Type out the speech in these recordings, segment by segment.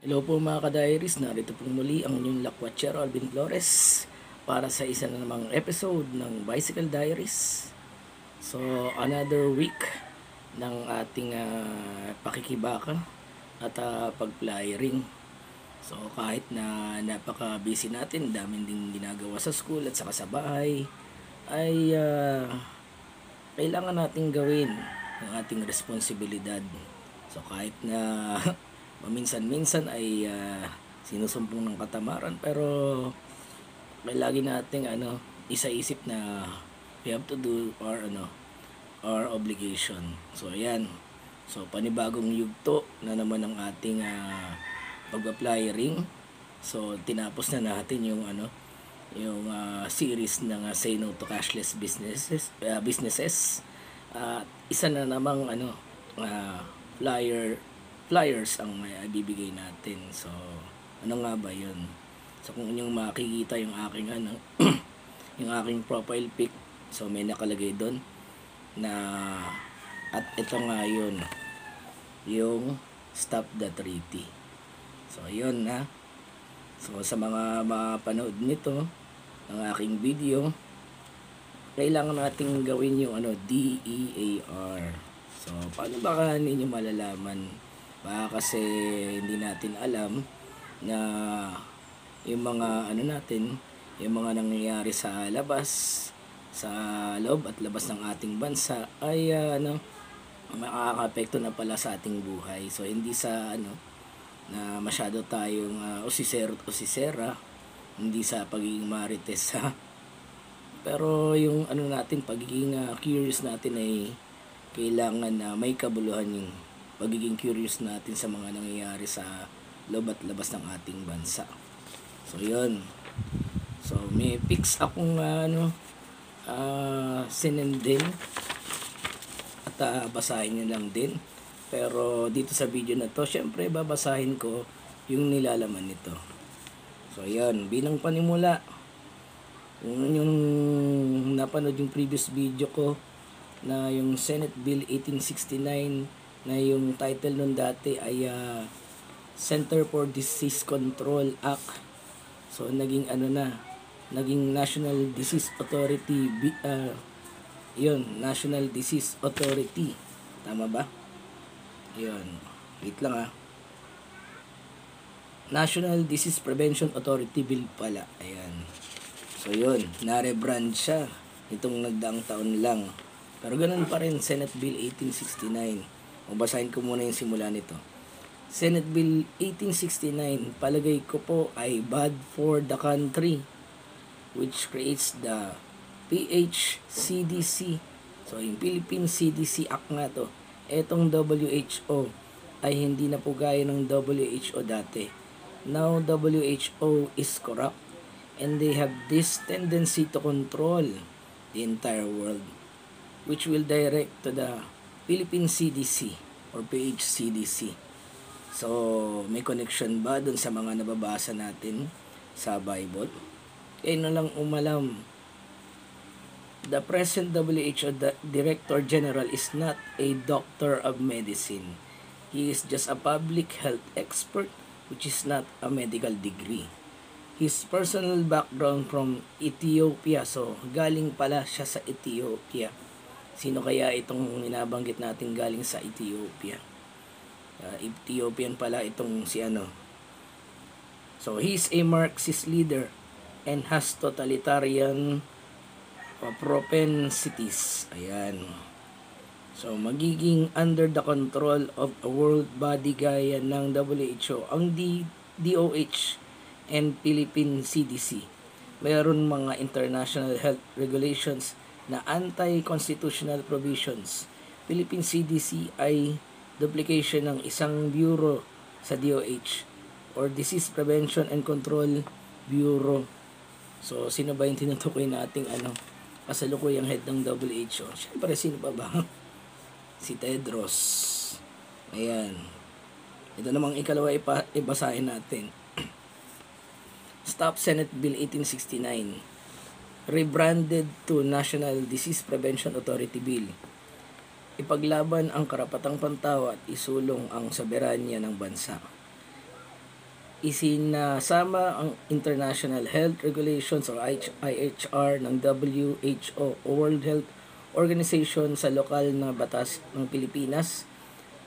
Hello po mga ka-diaries, narito po muli ang inyong lakwatsyero Alvin Flores para sa isa na namang episode ng Bicycle Diaries. So, another week ng ating pakikibaka at pag-flyering. So, kahit na napaka-busy natin, daming ding ginagawa sa school at saka sa bahay, ay kailangan nating gawin ang ating responsibilidad. So, kahit na paminsan-minsan ay sinusumpong ng katamaran, pero lagi nating isaisip na we have to do our obligation. So ayan, so panibagong yugto na naman ang ating pag-flyering. So tinapos na natin yung series ng Say No to Cashless Businesses. Isa na namang flyers ang ibibigay natin. So, ano nga ba 'yun? So, kung inyong makikita yung aking yung aking profile pic, so may nakalagay doon na at ito nga 'yun, yung Stop the Treaty. So, 'yun na. So, sa mga mapanood nito ng aking video, kailangan nating gawin yung DEAR. So, paano ba ninyo malalaman? Baka kasi hindi natin alam na yung mga yung mga nangyayari sa labas, sa loob at labas ng ating bansa ay makakaapekto na pala sa ating buhay. So hindi sa na masyado tayong usisera, hindi sa pagiging marites ha. Pero yung natin, pagiging curious natin ay kailangan na may kabuluhan yung pagiging curious natin sa mga nangyayari sa loob at labas ng ating bansa. So yun. So may pics akong sinend din at basahin nyo lang din. Pero dito sa video na to, syempre babasahin ko yung nilalaman nito. So yun, bilang panimula, kung yung napanood yung previous video ko na yung Senate Bill 1869 na yung title nun dati ay Center for Disease Control Act. So naging naging National Disease Authority, yun, National Disease Authority. Tama ba? Yun, wait lang National Disease Prevention Authority Bill pala. Ayan. So yun, na-rebrand siya itong nagdaang taon lang. Pero ganun pa rin, Senate Bill 1869. Basahin ko muna yung simula nito. Senate Bill 1869, palagay ko po ay bad for the country, which creates the PHCDC. So, yung Philippine CDC Act nga to. Etong WHO ay hindi na po gaya ng WHO dati. Now, WHO is corrupt and they have this tendency to control the entire world, which will direct to the Philippine CDC or PHCDC. So, may connection ba dun sa mga nababasa natin sa Bible? Kaya na lang umalam. The present WHO Director General is not a doctor of medicine. He is just a public health expert, which is not a medical degree. His personal background from Ethiopia, so galing pala siya sa Ethiopia. Sino kaya itong inabanggit natin galing sa Ethiopia? Ethiopian pala itong si So, he's a Marxist leader and has totalitarian propensities. Ayan. So, magiging under the control of a world body gaya ng WHO, ang DOH and Philippine CDC. Mayroon mga international health regulations na anti-constitutional provisions. Philippine CDC ay duplication ng isang bureau sa DOH or Disease Prevention and Control Bureau. So, sino ba yung tinutukoy nating kasalukuyang head ng WHO? Siyempre, sino pa ba? Si Tedros. Ayan. Ito namang ikalawa ibasahin natin. Stop Senate Bill 1869. Rebranded to National Disease Prevention Authority Bill. Ipaglaban ang karapatang pantao at isulong ang soberanya ng bansa. isinasama ang International Health Regulations o IHR ng WHO o World Health Organization sa lokal na batas ng Pilipinas,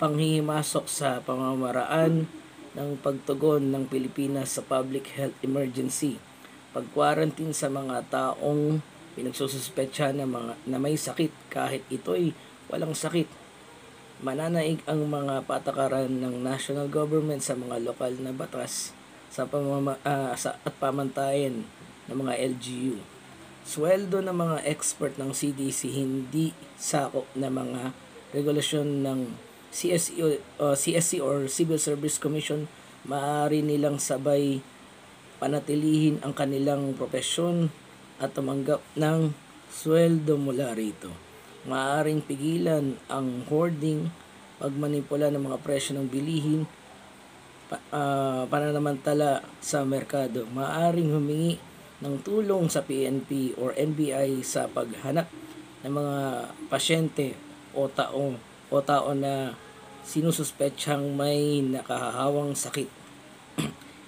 panghihimasok sa pamamaraan ng pagtugon ng Pilipinas sa public health emergency, pag-quarantine sa mga taong pinagsususpetsa na may sakit kahit ito'y walang sakit. Mananaig ang mga patakaran ng national government sa mga lokal na batas at pamantayan ng mga LGU. Sweldo ng mga expert ng CDC hindi sakop na mga regulasyon ng CSC or Civil Service Commission. Maaari nilang sabay panatilihin ang kanilang propesyon at tumanggap ng sweldo mula rito. Maaaring pigilan ang hoarding, pagmanipula ng mga presyo ng bilihin, pananamantala sa merkado. Maaaring humingi ng tulong sa PNP or NBI sa paghanap ng mga pasyente o tao na sinususpetsang may nakahahawang sakit.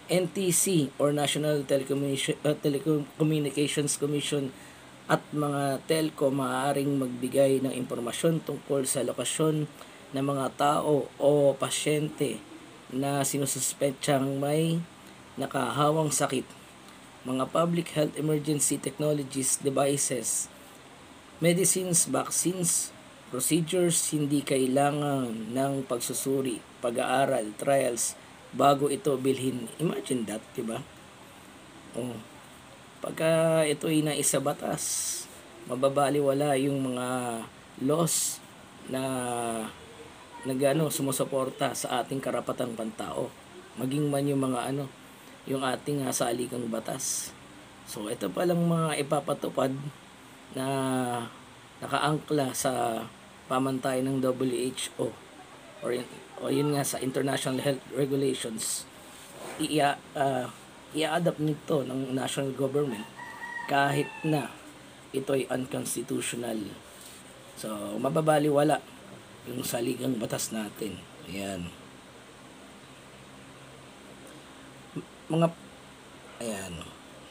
NTC or National Telecommunications Commission at mga telco maaaring magbigay ng impormasyon tungkol sa lokasyon ng mga tao o pasyente na sinususpetsang may nakahawang sakit. Mga public health emergency technologies, devices, medicines, vaccines, procedures, hindi kailangan ng pagsusuri, pag-aaral, trials, bago ito bilhin. Imagine that, diba? Oh. Pagka ito ay naisa batas, mababaliwala yung mga laws na sumusuporta sa ating karapatang pantao. Maging man yung mga yung ating saligang batas. So ito pa lang mga ipapatupad na nakaangkla sa pamantayan ng WHO o yun nga sa International Health Regulations. I-adapt nito ng national government kahit na ito'y unconstitutional. So, mababaliwala yung saligang batas natin. Ayan.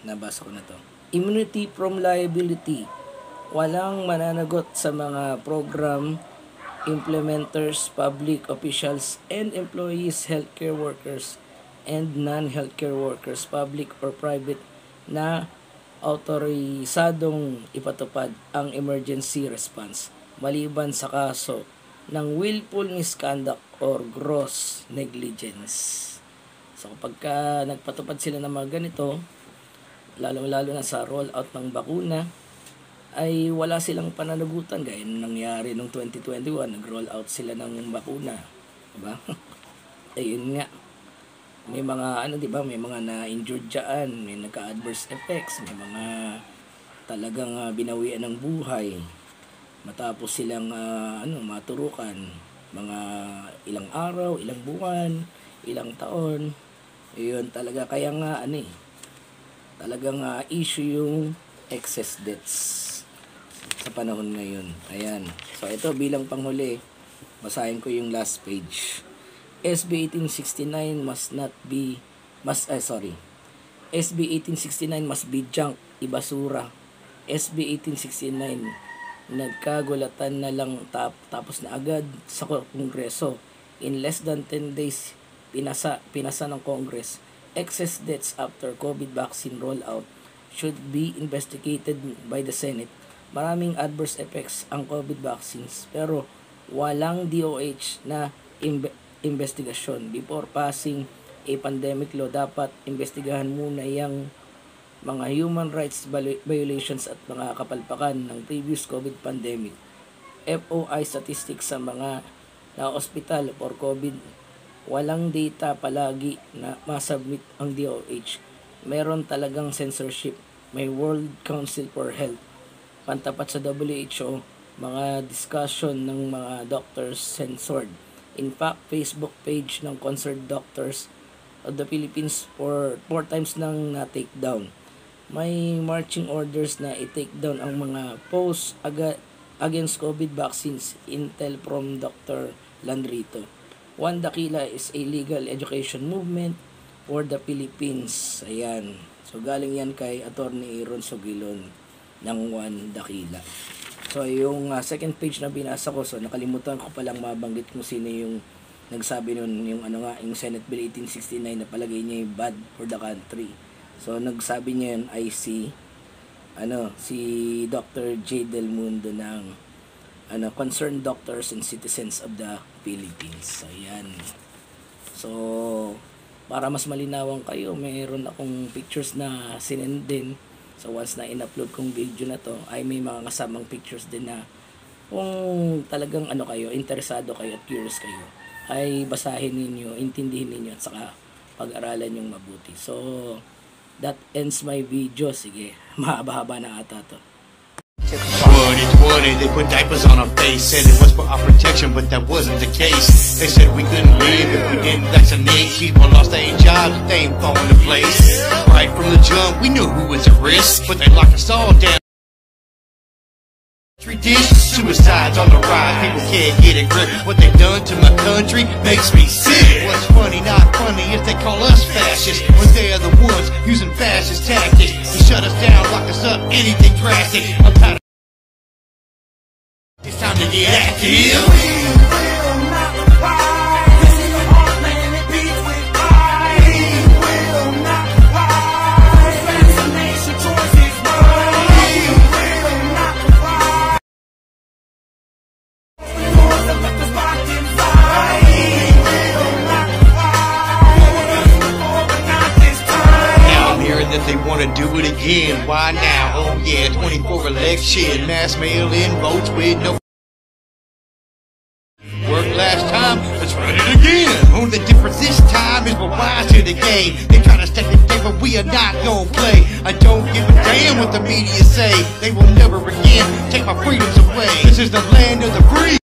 Nabasa ko na to. Immunity from liability. Walang mananagot sa mga program implementers, public officials, and employees, healthcare workers, and non-healthcare workers, public or private, na autorisadong ipatupad ang emergency response maliban sa kaso ng willful misconduct or gross negligence. So kapag nagpatupad sila ng mga ganito, lalo na sa rollout ng bakuna, ay wala silang pananagutan gaya ng nangyari noong 2021, nag-roll out sila ng bakuna, diba? Ayun nga, may mga diba, may mga na-injured diyan, may nagka-adverse effects, may mga talagang binawian ng buhay matapos silang maturukan, mga ilang araw, ilang buwan, ilang taon. Ayun talaga, kaya nga talagang issue yung excess deaths sa panahon ngayon. Ayan. So ito bilang panghuli, basahin ko yung last page. SB 1869 SB 1869 must be junk, ibasura. SB 1869 nagkagulatan na lang tapos na agad sa Kongreso. In less than 10 days pinasa ng Congress. Excess deaths after COVID vaccine rollout should be investigated by the Senate. Maraming adverse effects ang COVID vaccines pero walang DOH na investigasyon. Before passing a pandemic law, dapat investigahan muna yung mga human rights violations at mga kapalpakan ng previous COVID pandemic. FOI statistics sa mga na-hospital for COVID, walang data palagi na masubmit ang DOH. Meron talagang censorship. May World Council for Health, pantapat sa WHO, mga discussion ng mga doctors censored. In fact, Facebook page ng Concerned Doctors of the Philippines 4 times nang na-take down. May marching orders na i-take down ang mga posts against COVID vaccines. Intel from Dr. Landrito. One Dakila is a legal education movement for the Philippines. Ayan. So galing yan kay Attorney Aaron Sogilon ng One Dakila. So yung second page na binasa ko, so nakalimutan ko palang mabanggit kung sino yung nagsabi nun, yung yung Senate Bill 1869 na palagay niya yung bad for the country. So nagsabi niya yun ay si Dr. J. Del Mundo ng Concerned Doctors and Citizens of the Philippines. Ayan. So para mas malinawan kayo, mayroon akong pictures na sinend din. So once na in-upload kong video na to, ay may mga kasamang pictures din na kung talagang kayo, interesado kayo at curious kayo, ay basahin ninyo, intindihin ninyo at saka pag-aralan yung mabuti. So that ends my video. Sige, mahaba-haba na ata to. 2020, they put diapers on our face, said it was for our protection, but that wasn't the case. They said we couldn't live if we didn't vaccinate. People lost their jobs, they ain't falling into place. Right from the jump, we knew who was at risk, but they locked us all down. Suicides on the rise, people can't get a grip. What they done to my country makes me sick. What's funny, not funny, is they call us fascists when they are the ones using fascist tactics to shut us down, lock us up, anything drastic. I'm tired of it's time to get active. That they want to do it again. Why now? Oh yeah, 24 election, mass mail-in votes with no work last time. Let's run it again. Only the difference this time is we're wise to the game. They try to stack the day, but we are not gonna play. I don't give a damn what the media say. They will never again take my freedoms away. This is the land of the free.